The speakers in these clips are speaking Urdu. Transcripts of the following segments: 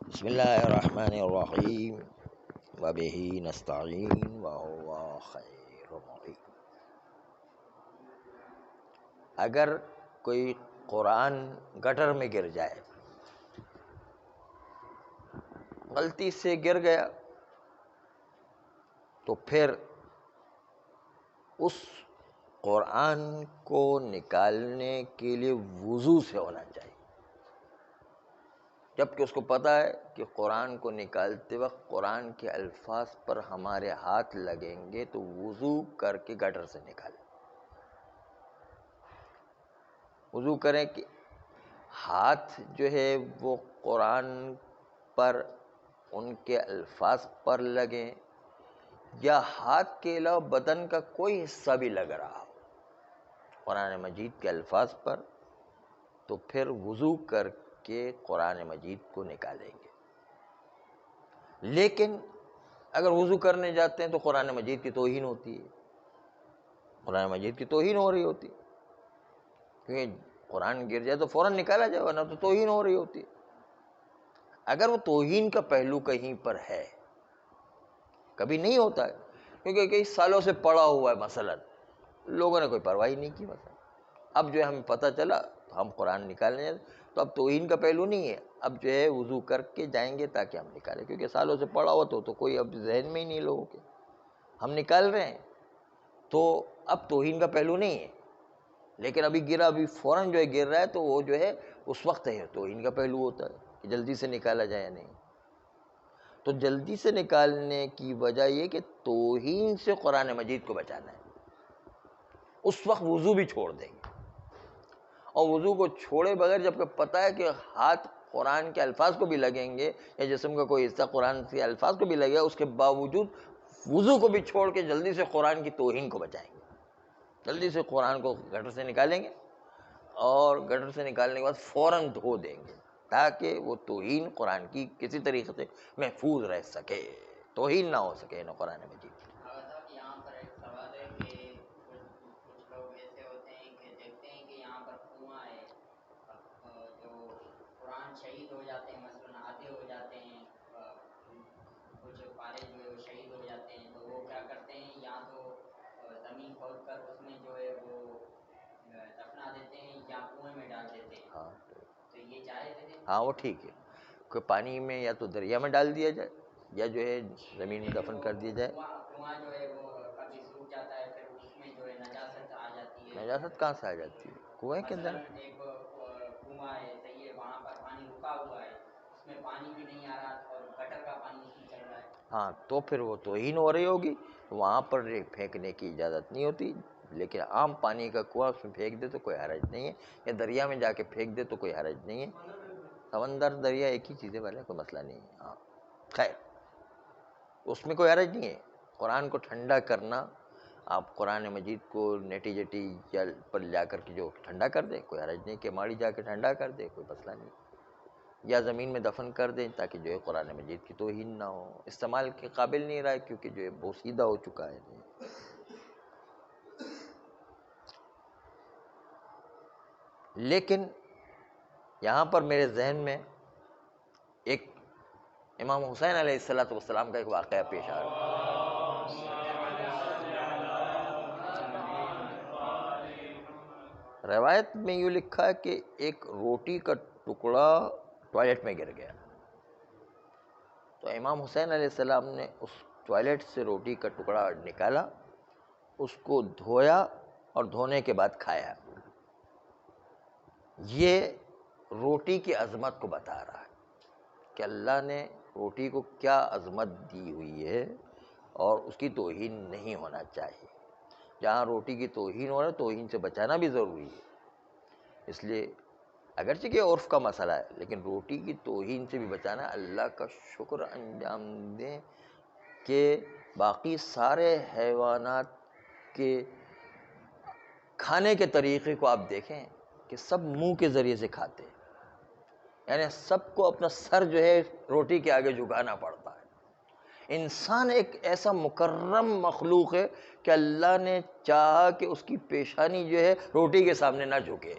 بسم اللہ الرحمن الرحیم وبہ نستعین وہو خیر معین۔ اگر کوئی قرآن گٹر میں گر جائے، غلطی سے گر گیا، تو پھر اس قرآن کو نکالنے کے لیے وضو سے ہونا چاہیے، جبکہ اس کو پتہ ہے کہ قرآن کو نکالتے وقت قرآن کے الفاظ پر ہمارے ہاتھ لگیں گے، تو وضو کر کے گٹر سے نکالیں۔ وضو کریں کہ ہاتھ جو ہے وہ قرآن پر، ان کے الفاظ پر لگیں، یا ہاتھ کے علاوہ بدن کا کوئی حصہ بھی لگ رہا ہو قرآن مجید کے الفاظ پر، تو پھر وضو کر کے قرآن مجید کو نکالیں گے۔ لیکن اگر وضو کرنے جاتے ہیں تو قرآن مجید کی توہین ہوتی ہے، قرآن مجید کی توہین ہو رہی ہوتی ہے، کیونکہ قرآن گر جائے تو فوراً نکالا جائے، ورنہ تو توہین ہو رہی ہوتی ہے۔ اگر وہ توہین کا پہلو کہیں پر ہے، کبھی نہیں ہوتا ہے کیونکہ کئی سالوں سے پڑا ہوا ہے، مثلا لوگوں نے کوئی پرواہ نہیں کی، مثلا اب جو ہے ہمیں پتہ چلا تو ہم قرآن نکالنے جائیں، تو اب توہین کا پہلو نہیں ہے، اب جو ہے وضو کر کے جائیں گے تاکہ ہم نکالیں، کیونکہ سالوں سے پڑا ہوا تو کوئی اب ذہن میں ہی نہیں لوگوں کے، ہم نکال رہے ہیں تو اب توہین کا پہلو نہیں ہے۔ لیکن ابھی گرا، ابھی فوراً جو ہے گر رہا ہے، تو وہ جو ہے اس وقت ہے توہین کا پہلو ہوتا ہے کہ جلدی سے نکالا جائے یا نہیں۔ تو جلدی سے نکالنے کی وجہ یہ کہ توہین سے قرآن مجید کو بچانا ہے، اس وقت وضو بھی چھوڑ دیں گے، اور وضو کو چھوڑے بغیر جبکہ پتہ ہے کہ ہاتھ قرآن کے الفاظ کو بھی لگیں گے یا جسم کا کوئی حصہ قرآن کے الفاظ کو بھی لگے گا، اس کے باوجود وضو کو بھی چھوڑ کے جلدی سے قرآن کی توہین کو بچائیں گے، جلدی سے قرآن کو گٹر سے نکالیں گے، اور گٹر سے نکالنے کے بعد فوراً دھو دیں گے تاکہ وہ توہین قرآن کی کسی طریقے سے محفوظ رہ سکے، توہین نہ ہو سکے نہ قرآن مجید۔ یہاں پر ایک سوال ہے کہ کچھ لوگ ایسے ہوتے ہیں کہ دیکھتے ہیں کہ یہاں پر کنواں ہے، جو قرآن شہید ہو جاتے ہیں، مثلاً آدھے ہو جاتے ہیں، کچھ پارے جو ہے وہ شہید ہو جاتے ہیں، تو وہ کیا کرتے ہیں، یا تو زمین کھود کر اس میں جو ہے وہ دفنا دیتے ہیں یا کنویں میں ڈال دیتے ہیں، ہاں تو یہ جائز ہے؟ ہاں وہ ٹھیک ہے کہ پانی میں یا تو دریا میں ڈال دیا جائے یا جو ہے زمین میں دفن کر دیا جائے۔ کنواں جو ہے وہ کبھی سوکھ جاتا ہے، پھر اس میں جو ہے نجاست آ جاتی ہے، نجاست کہاں سے آ جاتی ہے؟ کنویں کے اندر۔ مثلاً ایک کنواں ہے، صحیح ہے، وہاں پر پانی رکا ہوا ہے، اس میں پانی بھی نہیں آ رہا اور گٹر کا پانی اس میں چل رہا ہے، ہاں تو پھر وہ توہین ہو رہی ہوگی، وہاں پر پھینکنے کی اجازت نہیں ہوتی، لیکن عام پانی کا کنواں اس میں پھینک دے تو کوئی حرج نہیں ہے، یا دریا میں جا کے پھینک دے تو کوئی حرج نہیں ہے، سمندر دریا ایک ہی چیزیں والے، کوئی مسئلہ نہیں ہے۔ ہاں خیر، اس میں کوئی حرج نہیں ہے۔ قرآن کو ٹھنڈا کرنا، آپ قرآن مجید کو نیٹی جٹی جل پر جا کر کے جو ٹھنڈا کر دیں، کوئی حرج نہیں، کہ ماڑی جا کے ٹھنڈا کر دے، کوئی مسئلہ نہیں، یا زمین میں دفن کر دیں تاکہ جو ہے قرآن مجید کی توہین نہ ہو، استعمال کے قابل نہیں رہا ہے کیونکہ جو ہے بوسیدہ ہو چکا ہے۔ لیکن یہاں پر میرے ذہن میں ایک امام حسین علیہ السلام کا ایک واقعہ پیش آ رہا ہے۔ روایت میں یوں لکھا ہے کہ ایک روٹی کا ٹکڑا ٹوائلٹ میں گر گیا، تو امام حسین علیہ السلام نے اس ٹوائلٹ سے روٹی کا ٹکڑا نکالا، اس کو دھویا اور دھونے کے بعد کھایا۔ یہ روٹی کی عظمت کو بتا رہا ہے کہ اللہ نے روٹی کو کیا عظمت دی ہوئی ہے، اور اس کی توہین نہیں ہونا چاہیے۔ جہاں روٹی کی توہین ہو رہا ہے، توہین سے بچانا بھی ضروری ہے، اس لیے اگرچہ کہ عرف کا مسئلہ ہے، لیکن روٹی کی توہین سے بھی بچانا۔ اللہ کا شکر انجام دیں کہ باقی سارے حیوانات کے کھانے کے طریقے کو آپ دیکھیں کہ سب منہ کے ذریعے سے کھاتے ہیں، یعنی سب کو اپنا سر جو ہے روٹی کے آگے جھکانا پڑتا ہے۔ انسان ایک ایسا مکرم مخلوق ہے کہ اللہ نے چاہا کہ اس کی پیشانی جو ہے روٹی کے سامنے نہ جھکے،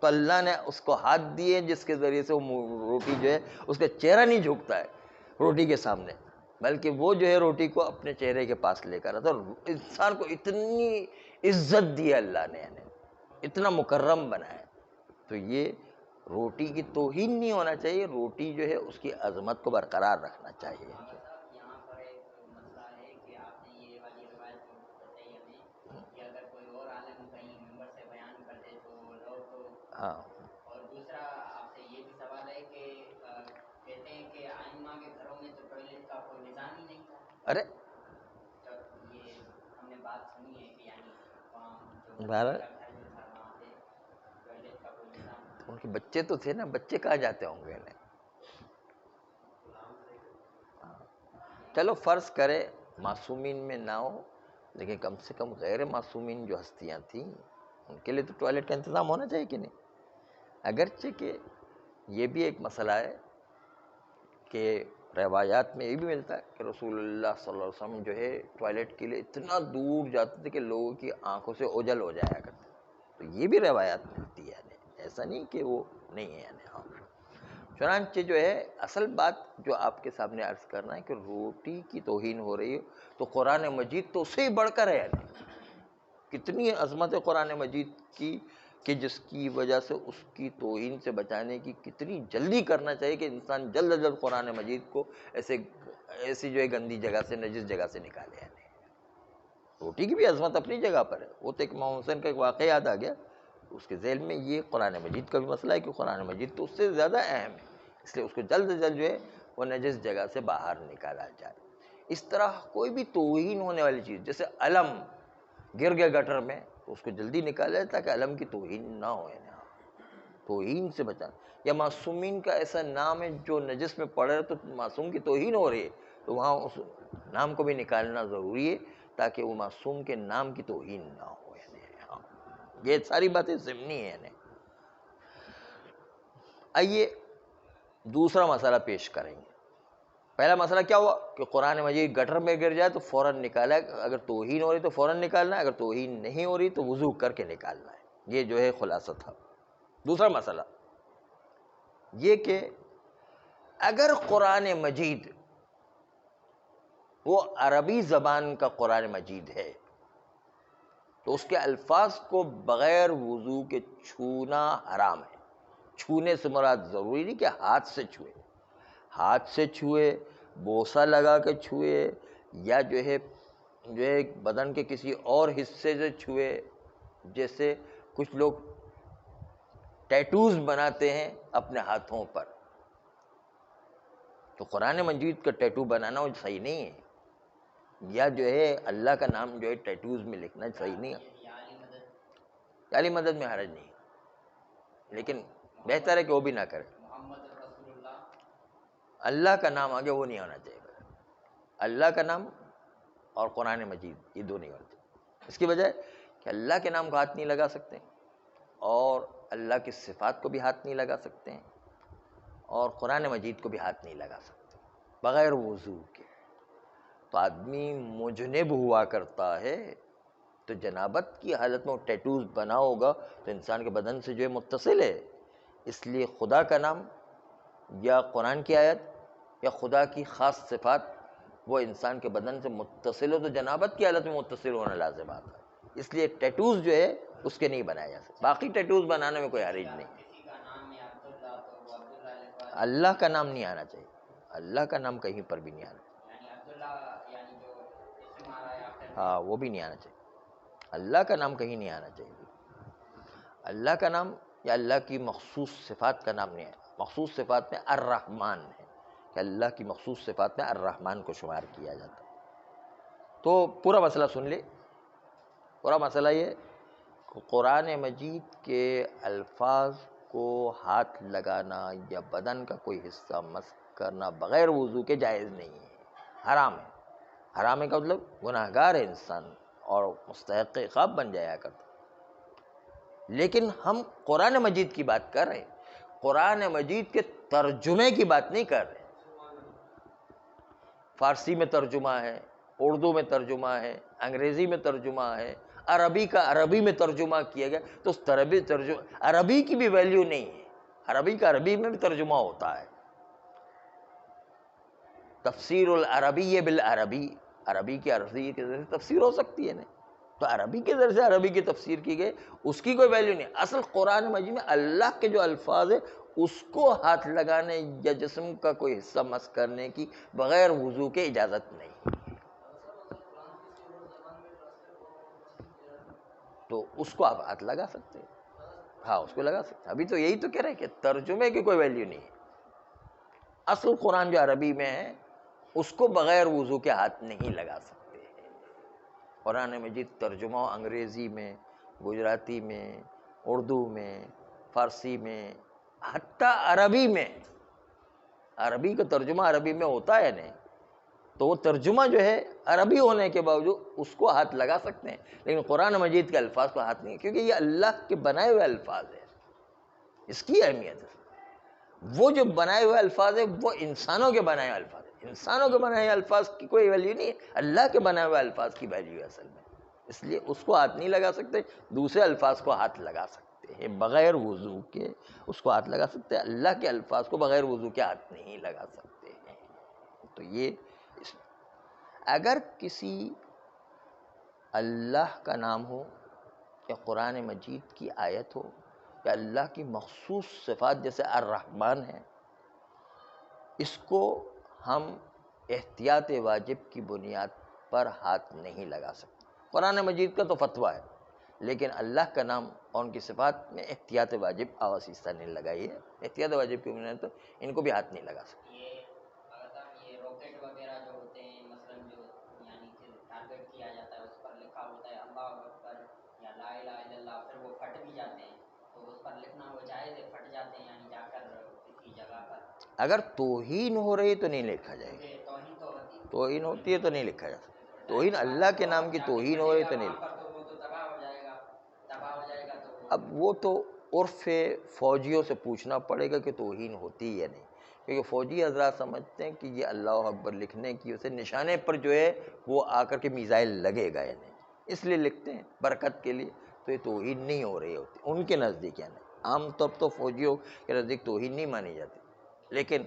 تو اللہ نے اس کو ہاتھ دیے جس کے ذریعے سے وہ روٹی جو ہے اس کا چہرہ نہیں جھکتا ہے روٹی کے سامنے، بلکہ وہ جو ہے روٹی کو اپنے چہرے کے پاس لے کر آتا ہے۔ اور انسان کو اتنی عزت دی ہے اللہ نے، یعنی اتنا مکرم بنایا، تو یہ روٹی کی توہین نہیں ہونا چاہیے، روٹی جو ہے اس کی عظمت کو برقرار رکھنا چاہیے۔ یہاں پر ایک مسئلہ ہے کہ آپ نے یہ والی روایت بتائی ہمیں کہ اگر کوئی اور عالم کہیں ممبر سے بیان کر دے تو لوگ تو، ہاں، اور دوسرا آپ سے یہ بھی سوال ہے کہ کہتے ہیں کہ ائمہ کے گھروں میں تو ٹوائلٹ کا کوئی نظام ہی نہیں تھا۔ ارے یہ ہم نے بات سنی ہے کہ یعنی وہاں جو بہرحال کا گھر جو تھا وہاں پہ ٹوائلٹ کا کوئی نظام نہیں تھا۔ ان کے بچے تو تھے نا، بچے کہاں جاتے ہوں گے؟ چلو فرض کرے معصومین میں نہ ہو، لیکن کم سے کم غیر معصومین جو ہستیاں تھیں ان کے لیے تو ٹوائلٹ کا انتظام ہونا چاہیے کہ نہیں؟ اگرچہ کہ یہ بھی ایک مسئلہ ہے کہ روایات میں یہ بھی ملتا ہے کہ رسول اللہ صلی اللہ علیہ وسلم جو ہے ٹوائلٹ کے لیے اتنا دور جاتے تھے کہ لوگوں کی آنکھوں سے اوجھل ہو جایا کرتے، تو یہ بھی روایات ملتی ہے، یعنی ایسا نہیں کہ وہ نہیں ہے، یعنی ہاں۔ چنانچہ جو ہے اصل بات جو آپ کے سامنے عرض کرنا ہے کہ روٹی کی توہین ہو رہی ہے تو قرآن مجید تو اس سے ہی بڑھ کر ہے، یعنی کتنی عظمت ہے قرآن مجید کی کہ جس کی وجہ سے اس کی توہین سے بچانے کی کتنی جلدی کرنا چاہیے کہ انسان جلد از جلد قرآن مجید کو ایسی جو ہے گندی جگہ سے، نجس جگہ سے نکالے، یعنی روٹی کی بھی عظمت اپنی جگہ پر ہے۔ وہ تو ایک امام حسین کا ایک واقعہ یاد آ گیا، اس کے ذیل میں یہ قرآن مجید کا بھی مسئلہ ہے کہ قرآن مجید تو اس سے زیادہ اہم ہے، اس لیے اس کو جلد از جلد جو ہے وہ نجس جگہ سے باہر نکالا جائے۔ اس طرح کوئی بھی توہین ہونے والی چیز، جیسے علم گر گیا گٹر میں تو اس کو جلدی نکالا جائے تاکہ علم کی توہین نہ ہو، یعنی توہین سے بچانا۔ یا معصومین کا ایسا نام ہے جو نجس میں پڑ رہا ہے تو معصوم کی توہین ہو رہی ہے، تو وہاں اس نام کو بھی نکالنا ضروری ہے تاکہ وہ معصوم کے نام کی توہین نہ ہو، یعنی ہاں، یہ ساری باتیں ضمنی ہیں۔ یعنی آئیے دوسرا مسئلہ پیش کریں گے۔ پہلا مسئلہ کیا ہوا کہ قرآن مجید گٹر میں گر جائے تو فوراً نکالا ہے، اگر توہین ہو رہی تو فوراً نکالنا ہے، اگر توہین نہیں ہو رہی تو وضو کر کے نکالنا ہے، یہ جو ہے خلاصہ تھا۔ دوسرا مسئلہ یہ کہ اگر قرآن مجید وہ عربی زبان کا قرآن مجید ہے تو اس کے الفاظ کو بغیر وضو کے چھونا حرام ہے۔ چھونے سے مراد ضروری نہیں کہ ہاتھ سے چھوئے، ہاتھ سے چھوئے، بوسہ لگا کے چھوئے، یا جو ہے بدن کے کسی اور حصے سے چھوئے، جیسے کچھ لوگ ٹیٹوز بناتے ہیں اپنے ہاتھوں پر، تو قرآن مجید کا ٹیٹو بنانا وہ صحیح نہیں ہے، یا جو ہے اللہ کا نام جو ہے ٹیٹوز میں لکھنا صحیح نہیں ہے۔ علی مدد میں حرج نہیں، لیکن بہتر ہے کہ وہ بھی نہ کرے۔ محمد رسول اللہ، اللہ کا نام آگے وہ نہیں ہونا چاہیے، اللہ کا نام اور قرآن مجید یہ دو نہیں ہونا چاہیے۔ اس کی وجہ کہ اللہ کے نام کو ہاتھ نہیں لگا سکتے، اور اللہ کی صفات کو بھی ہاتھ نہیں لگا سکتے ہیں، اور قرآن مجید کو بھی ہاتھ نہیں لگا سکتے بغیر وضو کے۔ تو آدمی مجنب ہوا کرتا ہے تو جنابت کی حالت میں وہ ٹیٹوز بنا ہوگا تو انسان کے بدن سے جو ہے متصل ہے، اس لیے خدا کا نام یا قرآن کی آیت یا خدا کی خاص صفات وہ انسان کے بدن سے متصل ہو تو جنابت کی حالت میں متصل ہونا لازم آتا ہے، اس لیے ٹیٹوز جو ہے اس کے نہیں بنائے جا سکتے۔ باقی ٹیٹوز بنانے میں کوئی حرج نہیں۔ کسی کا نام ہے عبداللہ تو وہ عبداللہ لکھوا دیں، اللہ کا نام نہیں آنا چاہیے، اللہ کا نام کہیں پر بھی نہیں آنا چاہیے، یعنی عبداللہ یعنی جو اسم آ رہا ہے آخر میں، ہاں وہ بھی نہیں آنا چاہیے۔ اللہ کا نام کہیں نہیں آنا چاہیے، اللہ کا نام یا اللہ کی مخصوص صفات کا نام نہیں ہے۔ مخصوص صفات میں الرحمن ہے کہ اللہ کی مخصوص صفات میں الرحمن کو شمار کیا جاتا ہے۔ تو پورا مسئلہ سن لے، پورا مسئلہ یہ کہ قرآن مجید کے الفاظ کو ہاتھ لگانا یا بدن کا کوئی حصہ مس کرنا بغیر وضو کے جائز نہیں ہے، حرام ہے۔ حرام ہے کا مطلب گناہ گار ہے انسان اور مستحق عقاب بن جایا کرتا۔ لیکن ہم قرآن مجید کی بات کر رہے ہیں، قرآن مجید کے ترجمے کی بات نہیں کر رہے۔ فارسی میں ترجمہ ہے، اردو میں ترجمہ ہے، انگریزی میں ترجمہ ہے، عربی کا عربی میں ترجمہ کیا گیا تو اس عربی کی بھی ویلیو نہیں ہے. عربی کا عربی میں بھی ترجمہ ہوتا ہے. تفسیر العربی بالعربی، عربی کے عربی کے ذریعے تفسیر ہو سکتی ہے نہیں، تو عربی کے ذریعے سے عربی کی تفسیر کی گئی، اس کی کوئی ویلیو نہیں. اصل قرآن مجید میں اللہ کے جو الفاظ ہیں اس کو ہاتھ لگانے یا جسم کا کوئی حصہ مس کرنے کی بغیر وضو کے اجازت نہیں. تو اس کو آپ ہاتھ لگا سکتے ہیں. ہاں اس کو لگا سکتے ہیں. ابھی تو یہی تو کہہ رہے ہیں کہ ترجمے کی کوئی ویلیو نہیں ہے. اصل قرآن جو عربی میں ہے اس کو بغیر وضو کے ہاتھ نہیں لگا سکتے. قرآن مجید ترجمہ انگریزی میں، گجراتی میں، اردو میں، فارسی میں، حتیٰ عربی میں، عربی کا ترجمہ عربی میں ہوتا ہے نہیں، تو وہ ترجمہ جو ہے عربی ہونے کے باوجود اس کو ہاتھ لگا سکتے ہیں، لیکن قرآن مجید کے الفاظ کو ہاتھ نہیں، کیونکہ یہ اللہ کے بنائے ہوئے الفاظ ہیں. اس کی اہمیت ہے. وہ جو بنائے ہوئے الفاظ ہیں وہ انسانوں کے بنائے ہوئے الفاظ ہیں. انسانوں کے بنائے ہوئے الفاظ کی کوئی ویلیو نہیں ہے، اللہ کے بنائے ہوئے الفاظ کی ویلیو ہے اصل میں. اس لیے اس کو ہاتھ نہیں لگا سکتے. دوسرے الفاظ کو ہاتھ لگا سکتے ہیں بغیر وضو کے، اس کو ہاتھ لگا سکتے ہیں. اللہ کے الفاظ کو بغیر وضو کے ہاتھ نہیں لگا سکتے ہیں. تو یہ اگر کسی اللہ کا نام ہو یا قرآن مجید کی آیت ہو یا اللہ کی مخصوص صفات جیسے الرحمن ہے، اس کو ہم احتیاط واجب کی بنیاد پر ہاتھ نہیں لگا سکتے. قرآن مجید کا تو فتویٰ ہے، لیکن اللہ کا نام اور ان کی صفات میں احتیاط واجب آواسیستہ نے لگائی ہے. احتیاط واجب کی بنیاد پر ان کو بھی ہاتھ نہیں لگا سکتے. یہ راکٹ وغیرہ جو ہوتے ہیں مثلاً جو یعنی کہ ٹارگیٹ کیا جاتا ہے اس پر لکھا ہوتا ہے اللہ اکبر یا لا الہ الا اللہ، پھر وہ پھٹ بھی جاتے ہیں، تو اس پر لکھنا وہ جائز ہے؟ پھٹ جاتے ہیں یعنی جا کر کسی جگہ پر اگر توہین ہو رہی تو نہیں لکھا جائے گا. توہین ہوتی ہے تو نہیں لکھا جا سکتا. توہین اللہ کے نام کی توہین ہو رہی تو نہیں لکھا. اب وہ تو عرف فوجیوں سے پوچھنا پڑے گا کہ توہین ہوتی ہے یا نہیں، کیونکہ فوجی حضرات سمجھتے ہیں کہ یہ اللہ اکبر لکھنے کی اسے نشانے پر جو ہے وہ آ کر کے میزائل لگے گا یا نہیں، اس لیے لکھتے ہیں برکت کے لیے. تو یہ توہین نہیں ہو رہی ہوتی ان کے نزدیک. یعنی عام طور تو فوجیوں کے نزدیک توہین نہیں مانی جاتی، لیکن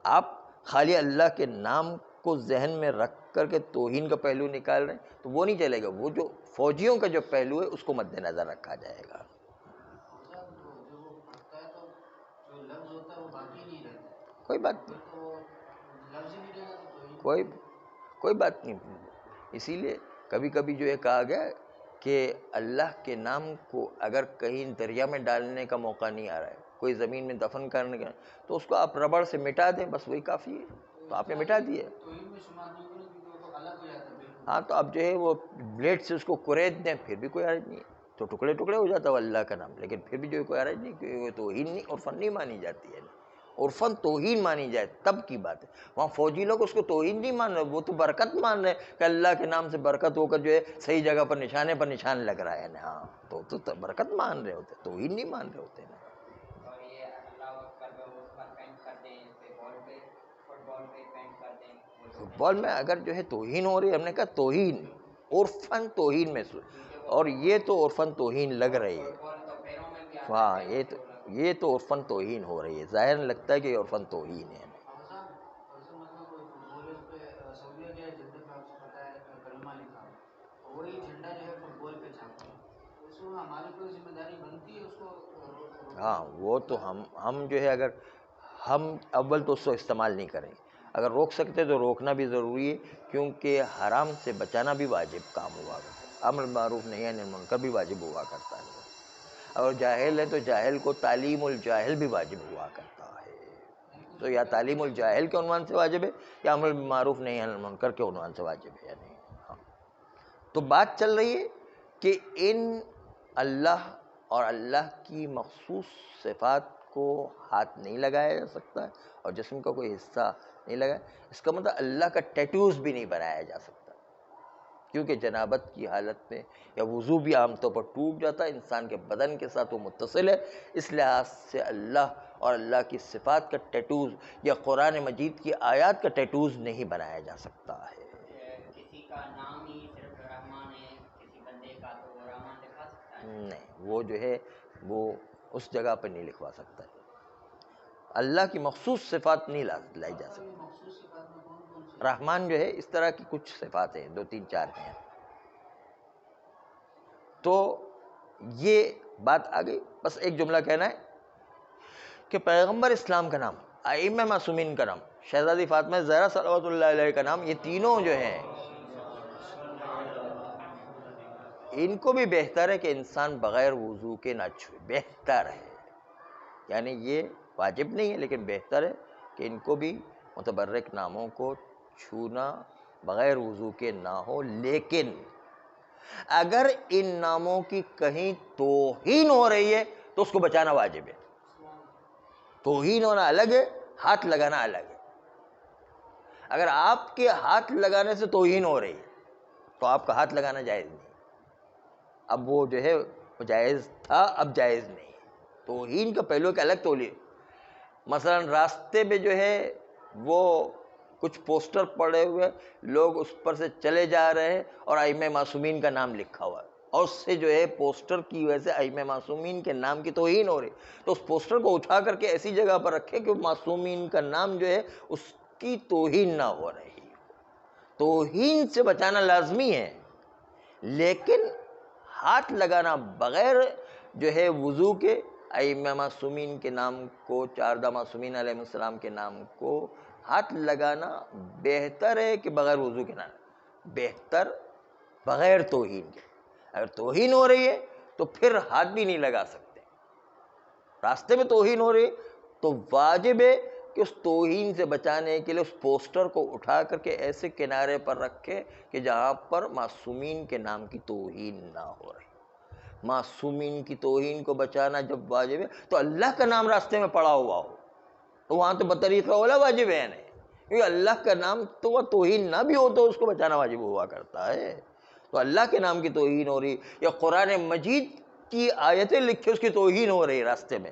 آپ خالی اللہ کے نام کو ذہن میں رکھ کر کے توہین کا پہلو نکال رہے ہیں تو وہ نہیں چلے گا. وہ جو فوجیوں کا جو پہلو ہے اس کو مد نظر رکھا جائے گا. کوئی بات نہیں، کوئی بات نہیں. اسی لیے کبھی کبھی جو ہے کہا گیا کہ اللہ کے نام کو اگر کہیں دریا میں ڈالنے کا موقع نہیں آ رہا ہے، کوئی زمین میں دفن کرنے کا، تو اس کو آپ ربڑ سے مٹا دیں، بس وہی کافی ہے. تو آپ نے مٹا دیا. ہاں تو اب جو ہے وہ بلیڈ سے اس کو کرید دیں پھر بھی کوئی حرج نہیں ہے، تو ٹکڑے ٹکڑے ہو جاتا ہے اللہ کا نام، لیکن پھر بھی جو ہے کوئی حرج نہیں، کیونکہ وہ توہین نہیں، عرفن نہیں مانی جاتی ہے. عرفن توہین مانی جائے تب کی بات ہے. وہاں فوجی لوگ اس کو توہین نہیں مان رہے، وہ تو برکت مان رہے کہ اللہ کے نام سے برکت ہو کر جو ہے صحیح جگہ پر نشانے پر نشان لگ رہا ہے. ہاں تو برکت مان رہے ہوتے، توہین نہیں مان رہے ہوتے. فٹ بال میں اگر جو ہے توہین ہو رہی ہے، ہم نے کہا توہین عرفن توہین میں، اور یہ تو عرفن توہین لگ رہی ہے. ہاں یہ تو عرفن توہین ہو رہی ہے، ظاہر لگتا ہے کہ یہ عرفن توہین ہے. ہاں وہ تو ہم جو ہے اگر ہم اول تو اس کو استعمال نہیں کریں گے. اگر روک سکتے تو روکنا بھی ضروری ہے، کیونکہ حرام سے بچانا بھی واجب کام ہوا کرتا ہے. امر معروف نہی عن المنکر بھی واجب ہوا کرتا ہے. اور جاہل ہے تو جاہل کو تعلیم الجاہل بھی واجب ہوا کرتا ہے. تو یا تعلیم الجاہل کے عنوان سے واجب ہے یا امر معروف نہی عن المنکر کے عنوان سے واجب ہے. یعنی ہاں تو بات چل رہی ہے کہ ان اللہ اور اللہ کی مخصوص صفات کو ہاتھ نہیں لگایا جا سکتا ہے اور جسم کا کوئی حصہ نہیں لگایا. اس کا مطلب اللہ کا ٹیٹوز بھی نہیں بنایا جا سکتا، کیونکہ جنابت کی حالت میں یا وضو بھی عام طور پر ٹوٹ جاتا ہے، انسان کے بدن کے ساتھ وہ متصل ہے. اس لحاظ سے اللہ اور اللہ کی صفات کا ٹیٹوز یا قرآن مجید کی آیات کا ٹیٹوز نہیں بنایا جا سکتا ہے. کسی کا نام ہی صرف رحمان ہے، کسی بندے کا تو نہیں، وہ جو ہے وہ اس جگہ پہ نہیں لکھوا سکتا ہے. اللہ کی مخصوص صفات نہیں لائی جا سکتی. رحمان جو ہے اس طرح کی کچھ صفات ہیں، 2 3 4 ہیں. تو یہ بات آ گئی. بس ایک جملہ کہنا ہے کہ پیغمبر اسلام کا نام، ائمہ معصومین کا نام، شہزادی فاطمہ زہرا صلوات اللہ علیہ کا نام، یہ تینوں جو ہیں ان کو بھی بہتر ہے کہ انسان بغیر وضو کے نہ چھوئے. بہتر ہے، یعنی یہ واجب نہیں ہے لیکن بہتر ہے کہ ان کو بھی متبرک ناموں کو چھونا بغیر وضو کے نہ ہو. لیکن اگر ان ناموں کی کہیں توہین ہو رہی ہے تو اس کو بچانا واجب ہے. توہین ہونا الگ ہے، ہاتھ لگانا الگ ہے. اگر آپ کے ہاتھ لگانے سے توہین ہو رہی ہے تو آپ کا ہاتھ لگانا جائز نہیں. اب وہ جو ہے وہ جائز تھا، اب جائز نہیں. توہین کا پہلو کا الگ تولی. مثلا راستے میں جو ہے وہ کچھ پوسٹر پڑے ہوئے، لوگ اس پر سے چلے جا رہے ہیں اور ائمہ معصومین کا نام لکھا ہوا ہے، اور اس سے جو ہے پوسٹر کی وجہ سے ائمہ معصومین کے نام کی توہین ہو رہی، تو اس پوسٹر کو اٹھا کر کے ایسی جگہ پر رکھے کہ معصومین کا نام جو ہے اس کی توہین نہ ہو رہی. توہین سے بچانا لازمی ہے، لیکن ہاتھ لگانا بغیر جو ہے وضو کے ائمہ معصومین کے نام کو، 4 معصومین علیہ السلام کے نام کو ہاتھ لگانا بہتر ہے کہ بغیر وضو کے نام. بہتر بغیر توہین کے. اگر توہین ہو رہی ہے تو پھر ہاتھ بھی نہیں لگا سکتے. راستے میں توہین ہو رہی ہے تو واجب ہے کہ اس توہین سے بچانے کے لیے اس پوسٹر کو اٹھا کر کے ایسے کنارے پر رکھے کہ جہاں پر معصومین کے نام کی توہین نہ ہو رہی. معصومین کی توہین کو بچانا جب واجب ہے تو اللہ کا نام راستے میں پڑا ہوا ہو تو وہاں تو بطریقہ اولا واجب ہے نہیں، کیونکہ اللہ کا نام تو وہ توہین نہ بھی ہو تو اس کو بچانا واجب ہوا کرتا ہے. تو اللہ کے نام کی توہین ہو رہی یا قرآن مجید کی آیتیں لکھی اس کی توہین ہو رہی راستے میں،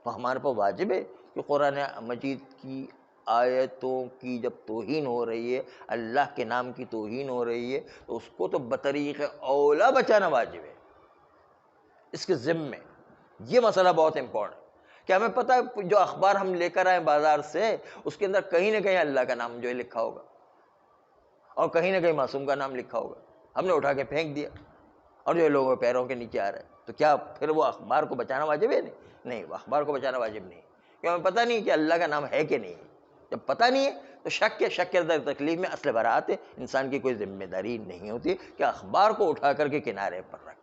تو ہمارے پر واجب ہے کہ قرآن مجید کی آیتوں کی جب توہین ہو رہی ہے، اللہ کے نام کی توہین ہو رہی ہے، تو اس کو تو بطریق اولا بچانا واجب ہے. اس کے ذمے یہ مسئلہ بہت امپورٹنٹ ہے کہ ہمیں پتہ ہے جو اخبار ہم لے کر آئیں بازار سے اس کے اندر کہیں نہ کہیں اللہ کا نام جو ہے لکھا ہوگا اور کہیں نہ کہیں معصوم کا نام لکھا ہوگا. ہم نے اٹھا کے پھینک دیا اور جو لوگوں کے پیروں کے نیچے آ رہا ہے، تو کیا پھر وہ اخبار کو بچانا واجب ہے؟ نہیں، وہ اخبار کو بچانا واجب نہیں، کہ ہمیں پتہ نہیں کہ اللہ کا نام ہے کہ نہیں. جب پتہ نہیں ہے تو شک کے در تکلیف میں اصل برات ہے. انسان کی کوئی ذمہ داری نہیں ہوتی کہ اخبار کو اٹھا کر کے کنارے پر رکھ.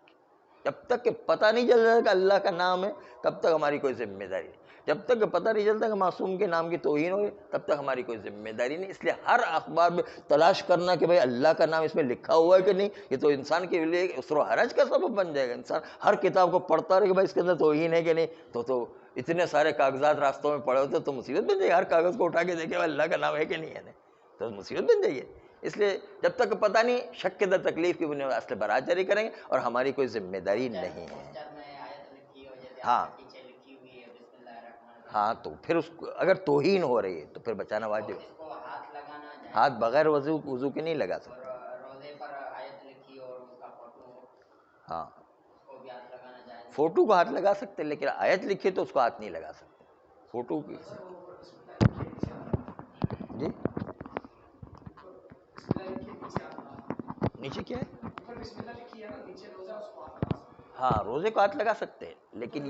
جب تک کہ پتہ نہیں چل رہا کہ اللہ کا نام ہے تب تک ہماری کوئی ذمہ داری نہیں. جب تک کہ پتہ نہیں چلتا کہ معصوم کے نام کی توہین ہوئی تب تک ہماری کوئی ذمہ داری نہیں. اس لیے ہر اخبار میں تلاش کرنا کہ بھئی اللہ کا نام اس میں لکھا ہوا ہے کہ نہیں، یہ تو انسان کے لیے عسر و حرج کا سبب بن جائے گا. انسان ہر کتاب کو پڑھتا رہے کہ بھئی اس کے اندر توہین ہے کہ نہیں، تو اتنے سارے کاغذات راستوں میں پڑے ہوتے تو مصیبت بن جائے گی. ہر کاغذ کو اٹھا کے دیکھے اللہ کا نام ہے کہ نہیں ہے، تو مصیبت بن جائے گی. اس لیے جب تک پتہ نہیں شک کے در تکلیف کی بنیاد اصل برات جاری کریں گے اور ہماری کوئی ذمہ داری نہیں ہے. ہاں ہاں، تو پھر اس کو اگر توہین ہو رہی ہے تو پھر بچانا واجب ہے. ہاتھ بغیر وضو کے نہیں لگا سکتے. ہاں، فوٹو کو ہاتھ لگا سکتے لیکن آیت لکھی تو اس کو ہاتھ نہیں لگا سکتے. فوٹو کی جی نیچے کیا ہے؟ ہاں، روزے کو ہاتھ لگا سکتے ہیں لیکن